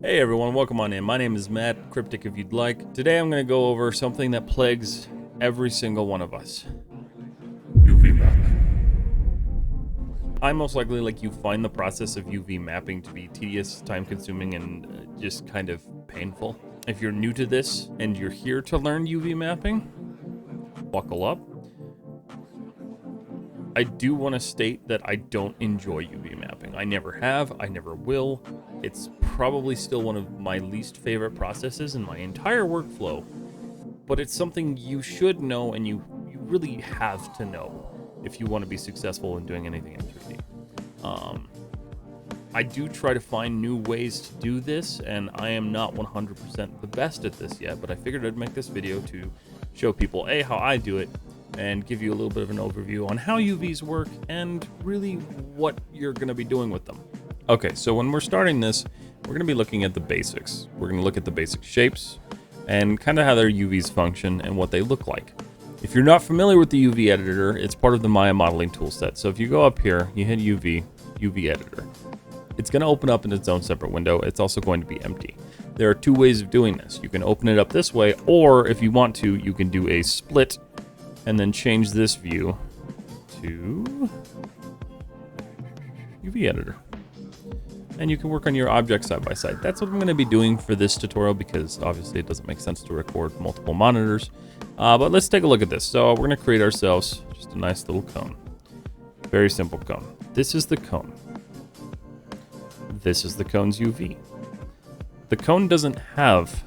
Hey everyone, welcome on in. My name is Matt, cryptic if you'd like. Today I'm going to go over something that plagues every single one of us. UV mapping. I most likely, like you, find the process of UV mapping to be tedious, time-consuming, and just kind of painful. If you're new to this and you're here to learn UV mapping, buckle up. I do want to state that I don't enjoy UV mapping. I never have, I never will. It's probably still one of my least favorite processes in my entire workflow, but it's something you should know and you really have to know if you want to be successful in doing anything in 3D. I do try to find new ways to do this, and I am not 100% the best at this yet, but I figured I'd make this video to show people, A, how I do it, and give you a little bit of an overview on how UVs work and really what you're going to be doing with them. Okay, so when we're starting this, we're going to be looking at the basics. We're going to look at the basic shapes and kind of how their UVs function and what they look like. If you're not familiar with the UV editor, it's part of the Maya modeling toolset. So if you go up here, you hit UV editor. It's going to open up in its own separate window. It's also going to be empty. There are two ways of doing this. You can open it up this way, or if you want to, you can do a split and then change this view to UV editor. And you can work on your objects side by side. That's what I'm going to be doing for this tutorial because obviously it doesn't make sense to record multiple monitors. But let's take a look at this. So we're going to create ourselves just a nice little cone. Very simple cone. This is the cone. This is the cone's UV. The cone doesn't have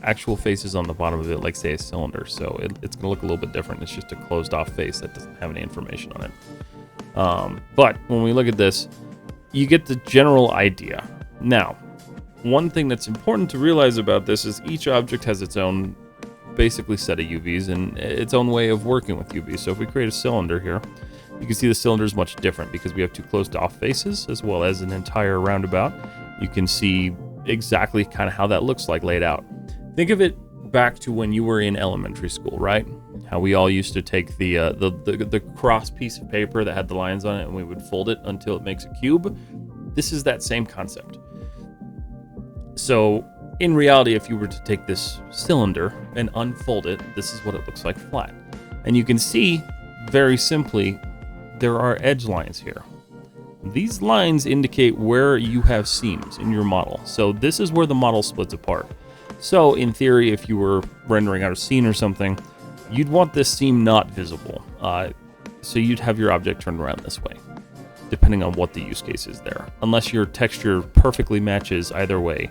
actual faces on the bottom of it like, say, a cylinder. So it's going to look a little bit different. It's just a closed off face that doesn't have any information on it. But when we look at this, you get the general idea. Now, one thing that's important to realize about this is each object has its own basically set of UVs and its own way of working with UVs. So if we create a cylinder here, you can see the cylinder is much different because we have two closed off faces as well as an entire roundabout. You can see exactly kind of how that looks like laid out. Think of it back to when you were in elementary school, right? How we all used to take the cross piece of paper that had the lines on it and we would fold it until it makes a cube. This is that same concept. So in reality, if you were to take this cylinder and unfold it, this is what it looks like flat. And you can see very simply, there are edge lines here. These lines indicate where you have seams in your model. So this is where the model splits apart. So in theory, if you were rendering out a scene or something, you'd want this seam not visible. So you'd have your object turned around this way, depending on what the use case is there. Unless your texture perfectly matches either way,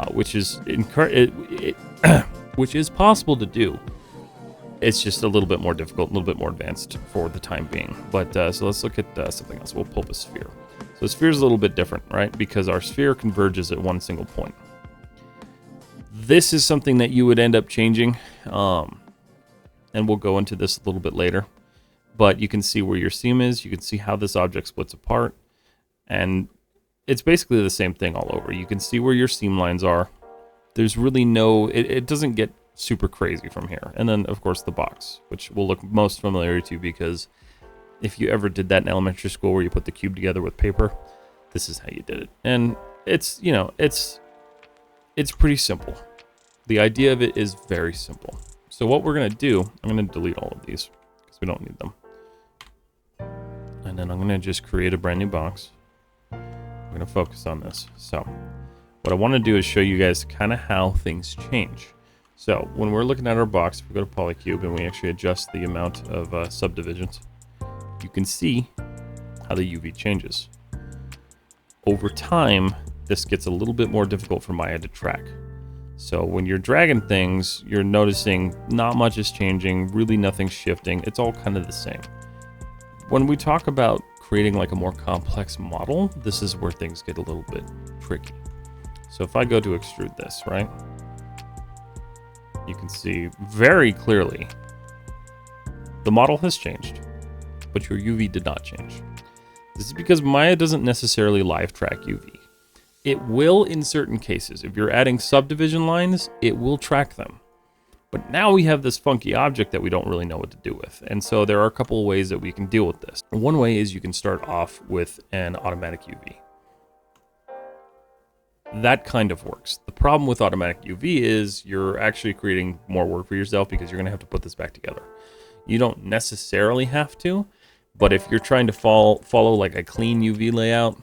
which is possible to do. It's just a little bit more difficult, a little bit more advanced for the time being. But so let's look at something else. We'll pull up a sphere. So a sphere is a little bit different, right? Because our sphere converges at one single point. This is something that you would end up changing, and we'll go into this a little bit later. But you can see where your seam is. You can see how this object splits apart. And it's basically the same thing all over. You can see where your seam lines are. There's really no... It doesn't get super crazy from here. And then, of course, the box, which will look most familiar to you because if you ever did that in elementary school where you put the cube together with paper, this is how you did it. And it's, you know, it's pretty simple. The idea of it is very simple. So what we're going to do, I'm going to delete all of these because we don't need them. And then I'm going to just create a brand new box. I'm going to focus on this. So what I want to do is show you guys kind of how things change. So when we're looking at our box, if we go to Polycube and we actually adjust the amount of subdivisions, you can see how the UV changes. Over time, this gets a little bit more difficult for Maya to track. So when you're dragging things, you're noticing not much is changing, really nothing's shifting. It's all kind of the same. When we talk about creating like a more complex model, this is where things get a little bit tricky. So if I go to extrude this, right? You can see very clearly the model has changed, but your UV did not change. This is because Maya doesn't necessarily live track UV. It will in certain cases. If you're adding subdivision lines, it will track them. But now we have this funky object that we don't really know what to do with. And so there are a couple of ways that we can deal with this. One way is you can start off with an automatic UV. that kind of works. The problem with automatic UV is you're actually creating more work for yourself because you're going to have to put this back together. You don't necessarily have to, but if you're trying to follow like a clean UV layout,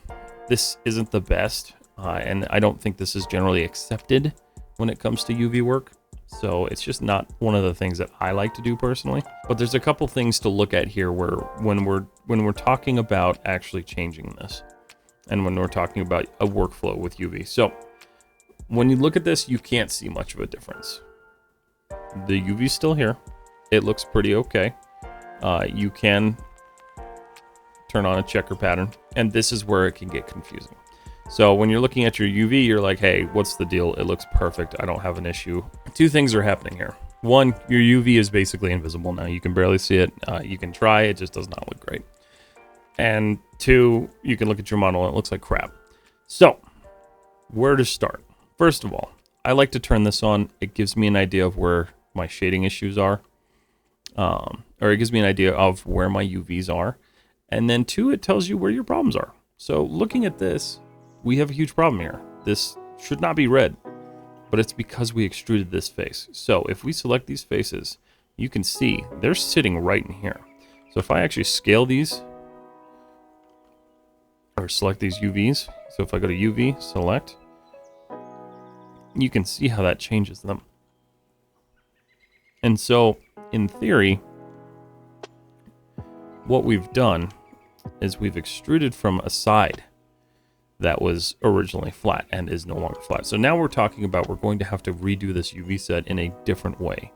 this isn't the best. And I don't think this is generally accepted when it comes to UV work. So it's just not one of the things that I like to do personally. But there's a couple things to look at here where when we're talking about actually changing this, and when we're talking about a workflow with UV. So when you look at this, you can't see much of a difference. The UV's still here. It looks pretty okay. You can turn on a checker pattern, and this is where it can get confusing. So when you're looking at your UV, you're like, hey, what's the deal? It looks perfect. I don't have an issue. Two things are happening here. One, your UV is basically invisible now. You can barely see it. You can try, it just does not look great. And two, you can look at your model and it looks like crap. So where to start? First of all, I like to turn this on. It gives me an idea of where my shading issues are. Or it gives me an idea of where my UVs are. And then two, it tells you where your problems are. So looking at this, we have a huge problem here. This should not be red, but it's because we extruded this face. So if we select these faces, you can see they're sitting right in here. So if I actually scale these or select these UVs, so if I go to UV, select, you can see how that changes them. And so in theory, what we've done is we've extruded from a side that was originally flat and is no longer flat. So now we're talking about we're going to have to redo this UV set in a different way.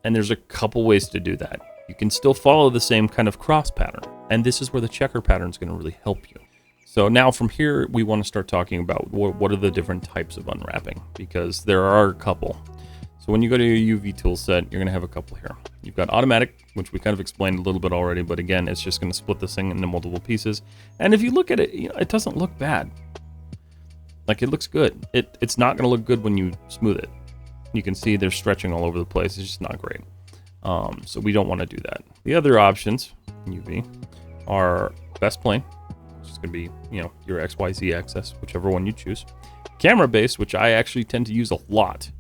And there's a couple ways to do that. You can still follow the same kind of cross pattern. And this is where the checker pattern is going to really help you. So now from here, we want to start talking about what are the different types of unwrapping, because there are a couple. So when you go to your UV tool set, you're going to have a couple here. You've got automatic, which we kind of explained a little bit already, but again, it's just going to split this thing into multiple pieces. And if you look at it, you know, it doesn't look bad. Like, it looks good. It's not going to look good when you smooth it. You can see there's stretching all over the place. It's just not great. So we don't want to do that. The other options, UV, are best plane, which is going to be, you know, your XYZ axis, whichever one you choose. Camera base, which I actually tend to use a lot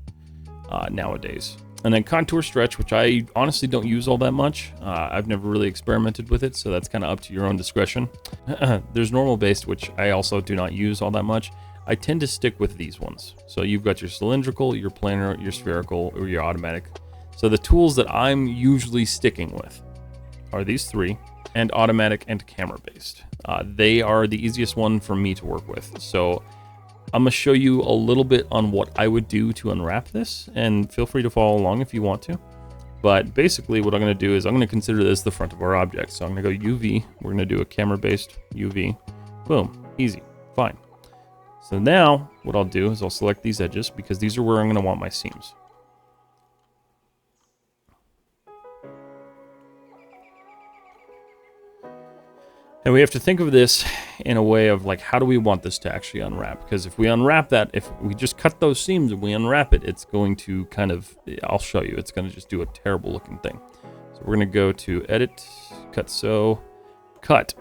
nowadays. And then contour stretch, which I honestly don't use all that much. I've never really experimented with it, so that's kind of up to your own discretion. There's normal based, which I also do not use all that much. I tend to stick with these ones. So you've got your cylindrical, your planar, your spherical, or your automatic. So the tools that I'm usually sticking with are these three, and automatic and camera based. They are the easiest one for me to work with. So I'm going to show you a little bit on what I would do to unwrap this, and feel free to follow along if you want to. But basically what I'm going to do is I'm going to consider this the front of our object. So I'm going to go UV. We're going to do a camera-based UV. Boom. Easy. Fine. So now what I'll do is I'll select these edges because these are where I'm going to want my seams. And we have to think of this in a way of like, how do we want this to actually unwrap? Because if we unwrap that, if we just cut those seams and we unwrap it, it's going to kind of, I'll show you, it's going to just do a terrible looking thing. So we're going to go to edit, cut, so cut.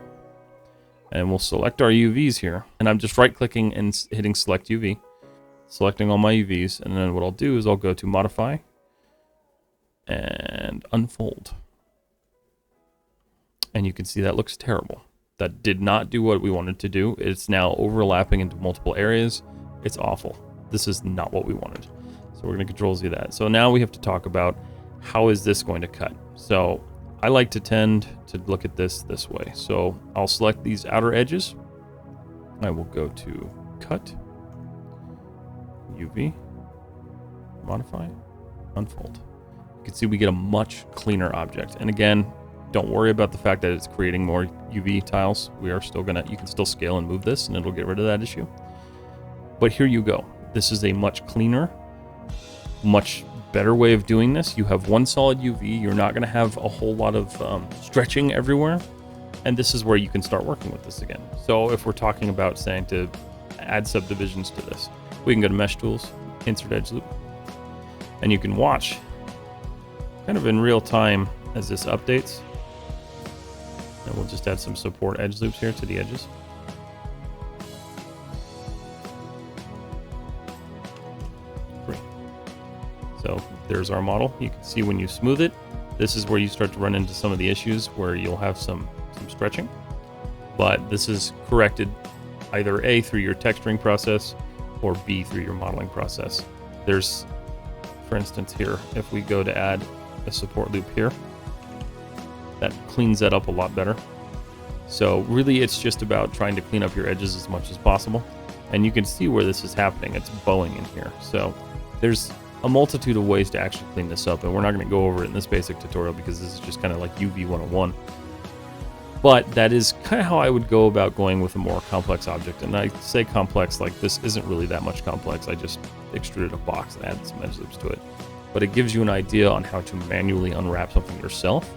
And we'll select our UVs here. And I'm just right clicking and hitting select UV, selecting all my UVs. And then what I'll do is I'll go to modify and unfold. And you can see that looks terrible. That did not do what we wanted to do. It's now overlapping into multiple areas. It's awful. This is not what we wanted. So we're going to Control Z that. So now we have to talk about how is this going to cut. So I like to tend to look at this way. So I'll select these outer edges. I will go to cut, UV, modify, unfold. You can see we get a much cleaner object. And again, don't worry about the fact that it's creating more UV tiles. We are still gonna, you can still scale and move this and it'll get rid of that issue. But here you go. This is a much cleaner, much better way of doing this. You have one solid UV. You're not gonna have a whole lot of stretching everywhere. And this is where you can start working with this again. So if we're talking about saying to add subdivisions to this, we can go to Mesh Tools, Insert Edge Loop, and you can watch kind of in real time as this updates. And we'll just add some support edge loops here to the edges. So there's our model. You can see when you smooth it, this is where you start to run into some of the issues where you'll have some stretching. But this is corrected either A, through your texturing process, or B, through your modeling process. There's, for instance here, if we go to add a support loop here, that cleans that up a lot better. So really it's just about trying to clean up your edges as much as possible. And you can see where this is happening. It's bowing in here. So there's a multitude of ways to actually clean this up, and we're not going to go over it in this basic tutorial because this is just kind of like UV 101. But that is kind of how I would go about going with a more complex object. And I say complex like this isn't really that much complex. I just extruded a box and added some edge loops to it. But it gives you an idea on how to manually unwrap something yourself.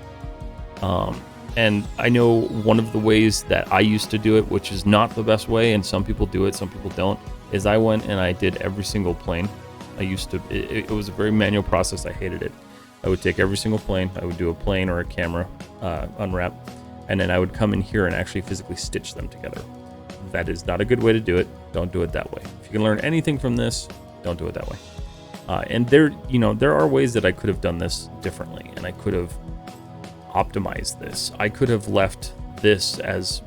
And I know one of the ways that I used to do it, which is not the best way, and some people do it, some people don't, is I went and I did every single plane. I used to, it was a very manual process. I hated it. I would take every single plane. I would do a plane or a camera unwrap, and then I would come in here and actually physically stitch them together. That is not a good way to do it. Don't do it that way. If you can learn anything from this, don't do it that way. And there are ways that I could have done this differently, and I could have optimized this. I could have left this as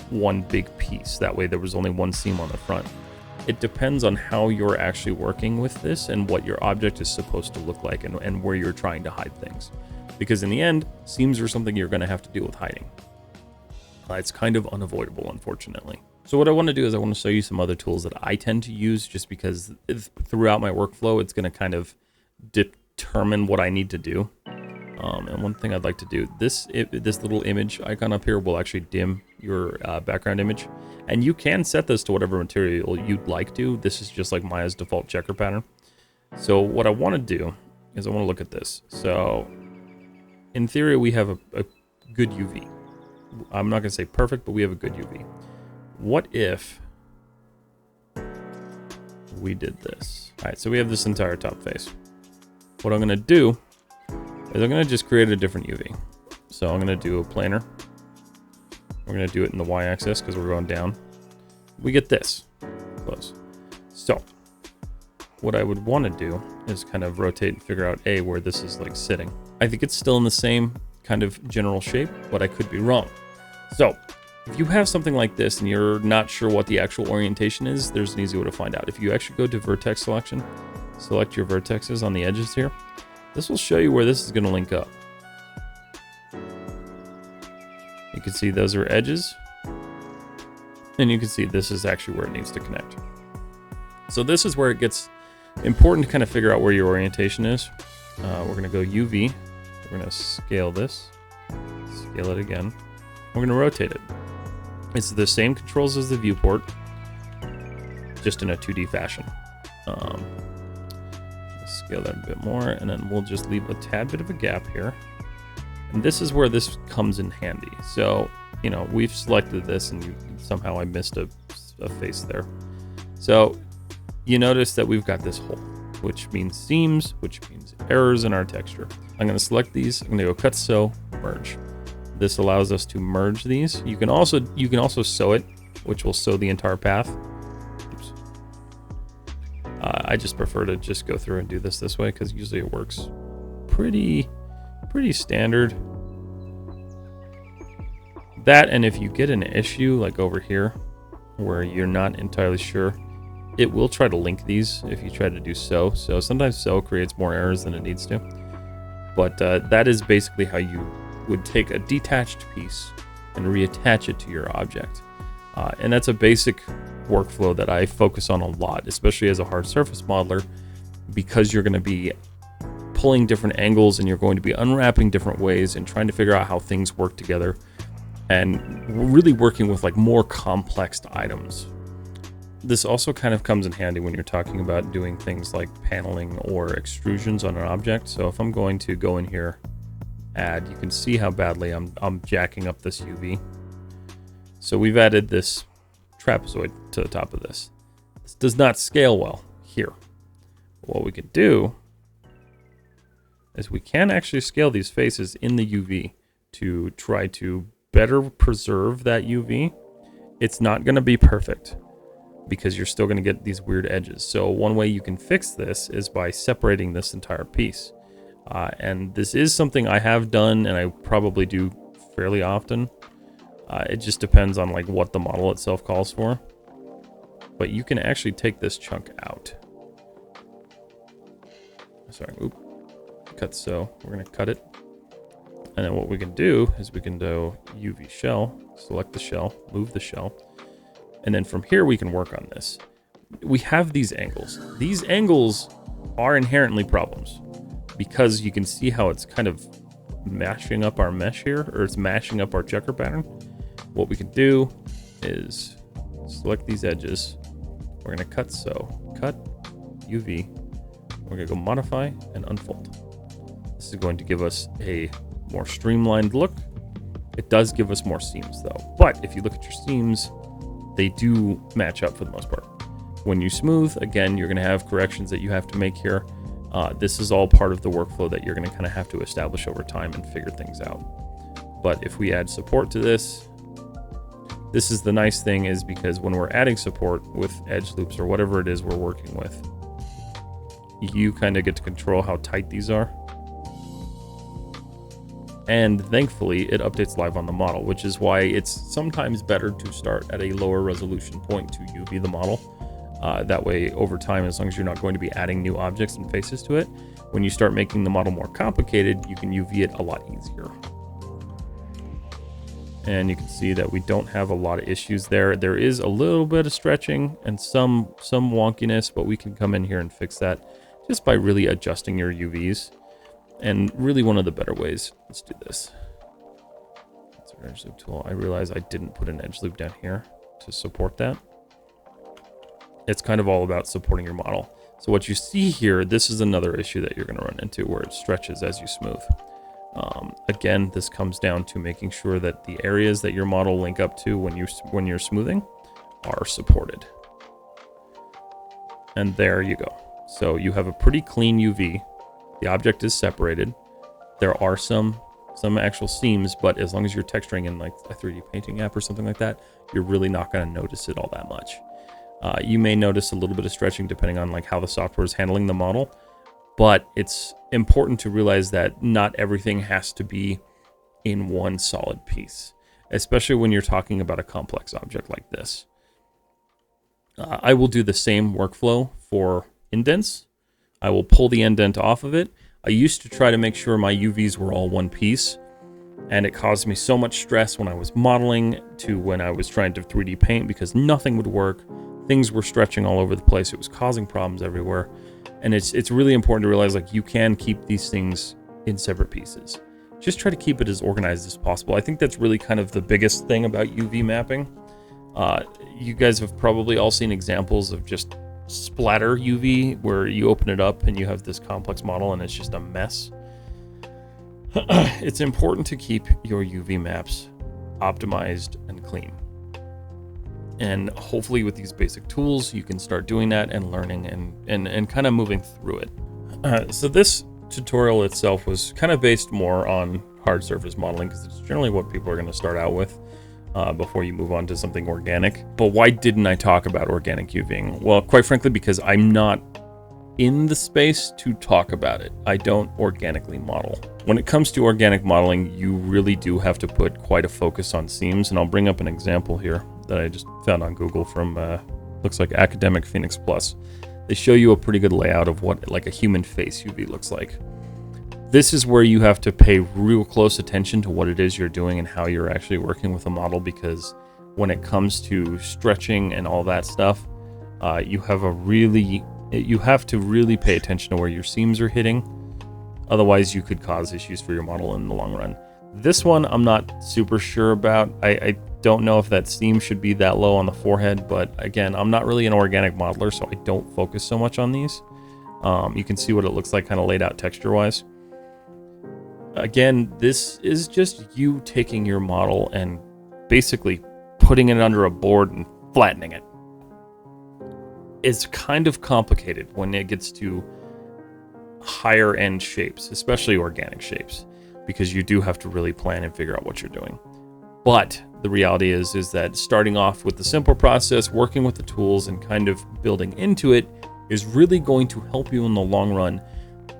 one big piece. That way there was only one seam on the front. It depends on how you're actually working with this and what your object is supposed to look like, and where you're trying to hide things. Because in the end, seams are something you're going to have to deal with hiding. It's kind of unavoidable, unfortunately. So what I want to do is I want to show you some other tools that I tend to use, just because throughout my workflow, it's going to kind of determine what I need to do. And one thing I'd like to do, this little image icon up here will actually dim your background image. And you can set this to whatever material you'd like to. This is just like Maya's default checker pattern. So what I want to do is I want to look at this. So in theory, we have a good UV. I'm not going to say perfect, but we have a good UV. What if we did this? All right, so we have this entire top face. What I'm going to do is I'm going to just create a different UV. So I'm going to do a planar. We're going to do it in the y-axis because we're going down. We get this. Close. So what I would want to do is kind of rotate and figure out where this is like sitting. I think it's still in the same kind of general shape, but I could be wrong. So if you have something like this and you're not sure what the actual orientation is, there's an easy way to find out. If you actually go to vertex selection, select your vertexes on the edges here, this will show you where this is going to link up. You can see those are edges, and you can see this is actually where it needs to connect. So this is where it gets important to kind of figure out where your orientation is. We're going to go UV. We're going to scale this, scale it again. We're going to rotate it. It's the same controls as the viewport, just in a 2D fashion. Scale that a bit more, and then we'll just leave a tad bit of a gap here. And this is where this comes in handy. So, we've selected this, and somehow I missed a face there. So you notice that we've got this hole, which means seams, which means errors in our texture. I'm going to select these. I'm going to go cut, sew, merge. This allows us to merge these. You can also sew it, which will sew the entire path. Oops. I just prefer to just go through and do this way because usually it works pretty standard. That, and if you get an issue like over here where you're not entirely sure, it will try to link these if you try to do sew. So sometimes sew creates more errors than it needs to. But that is basically how you would take a detached piece and reattach it to your object. And that's a basic workflow that I focus on a lot, especially as a hard surface modeler, because you're going to be pulling different angles and you're going to be unwrapping different ways and trying to figure out how things work together, and really working with like more complex items. This also kind of comes in handy when you're talking about doing things like paneling or extrusions on an object. So if I'm going to go in here, add, you can see how badly I'm jacking up this UV. So we've added this trapezoid to the top of this. This does not scale well here. What we can do is we can actually scale these faces in the UV to try to better preserve that UV. It's not going to be perfect, because you're still going to get these weird edges. So one way you can fix this is by separating this entire piece. And this is something I have done, and I probably do fairly often. It just depends on like what the model itself calls for. But you can actually take this chunk out. Sorry, cut so. We're going to cut it. And then what we can do is we can do UV shell, select the shell, move the shell. And then from here, we can work on this. We have these angles. These angles are inherently problems because you can see how it's kind of mashing up our mesh here, or it's mashing up our checker pattern. What we can do is select these edges. We're going to cut so. Cut, UV. We're going to go modify and unfold. This is going to give us a more streamlined look. It does give us more seams though. But if you look at your seams, they do match up for the most part. When you smooth, again, you're going to have corrections that you have to make here. This is all part of the workflow that you're going to kind of have to establish over time and figure things out. But if we add support to this, this is the nice thing, is because when we're adding support with edge loops or whatever it is we're working with, you kind of get to control how tight these are. And thankfully, it updates live on the model, which is why it's sometimes better to start at a lower resolution point to UV the model. That way, over time, as long as you're not going to be adding new objects and faces to it, when you start making the model more complicated, you can UV it a lot easier. And you can see that we don't have a lot of issues there. There is a little bit of stretching and some wonkiness, but we can come in here and fix that just by really adjusting your UVs. And really one of the better ways, let's do this. That's our edge loop tool. I realize I didn't put an edge loop down here to support that. It's kind of all about supporting your model. So what you see here, this is another issue that you're going to run into where it stretches as you smooth. Again, this comes down to making sure that the areas that your model link up to when you're smoothing are supported. And there you go. So you have a pretty clean UV. The object is separated. There are some actual seams, but as long as you're texturing in like a 3D painting app or something like that, you're really not going to notice it all that much. You may notice a little bit of stretching depending on like how the software is handling the model, but it's important to realize that not everything has to be in one solid piece, especially when you're talking about a complex object like this. I will do the same workflow for indents. I will pull the indent off of it. I used to try to make sure my UVs were all one piece, and it caused me so much stress when I was modeling to when I was trying to 3D paint because nothing would work. Things were stretching all over the place. It was causing problems everywhere. And it's really important to realize like you can keep these things in separate pieces. Just try to keep it as organized as possible. I think that's really kind of the biggest thing about UV mapping. You guys have probably all seen examples of just splatter UV where you open it up and you have this complex model and it's just a mess. It's important to keep your UV maps optimized and clean. And hopefully with these basic tools, you can start doing that and learning and kind of moving through it. So this tutorial itself was kind of based more on hard surface modeling because it's generally what people are going to start out with. Before you move on to something organic. But why didn't I talk about organic UVing? Well, quite frankly, because I'm not in the space to talk about it. I don't organically model. When it comes to organic modeling, you really do have to put quite a focus on seams. And I'll bring up an example here that I just found on Google from, looks like Academic Phoenix Plus. They show you a pretty good layout of what like a human face UV looks like. This is where you have to pay real close attention to what it is you're doing and how you're actually working with a model, because when it comes to stretching and all that stuff, you have to really pay attention to where your seams are hitting. Otherwise, you could cause issues for your model in the long run. This one, I'm not super sure about. I don't know if that seam should be that low on the forehead, but again, I'm not really an organic modeler, so I don't focus so much on these. You can see what it looks like kind of laid out texture-wise. Again, this is just you taking your model and basically putting it under a board and flattening it. It's kind of complicated when it gets to higher end shapes, especially organic shapes, because you do have to really plan and figure out what you're doing. But the reality is that starting off with the simple process, working with the tools, and kind of building into it is really going to help you in the long run.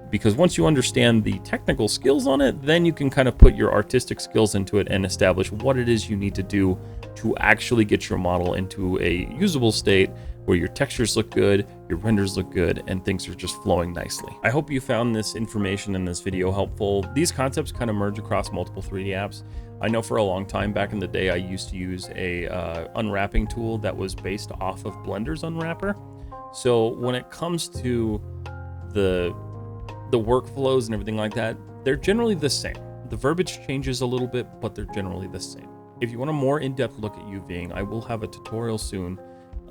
Because once you understand the technical skills on it, then you can kind of put your artistic skills into it and establish what it is you need to do to actually get your model into a usable state where your textures look good, your renders look good, and things are just flowing nicely. I hope you found this information in this video helpful. These concepts kind of merge across multiple 3D apps. I know for a long time back in the day, I used to use a unwrapping tool that was based off of Blender's Unwrapper. So when it comes to the workflows and everything like that, they're generally the same. The verbiage changes a little bit, but they're generally the same. If you want a more in-depth look at UVing, I will have a tutorial soon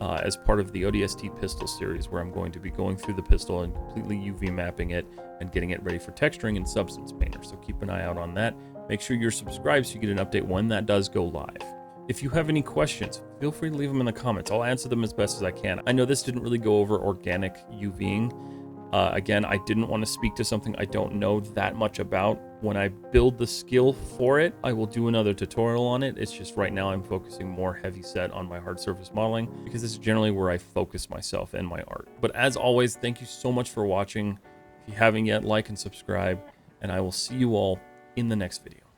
as part of the ODST pistol series, where I'm going to be going through the pistol and completely UV mapping it and getting it ready for texturing in Substance Painter. So keep an eye out on that. Make sure you're subscribed so you get an update when that does go live. If you have any questions, feel free to leave them in the comments. I'll answer them as best as I can. I know this didn't really go over organic UVing. Again, I didn't want to speak to something I don't know that much about. When I build the skill for it, I will do another tutorial on it. It's just right now I'm focusing more heavy set on my hard surface modeling because this is generally where I focus myself and my art. But as always, thank you so much for watching. If you haven't yet, like and subscribe, and I will see you all in the next video.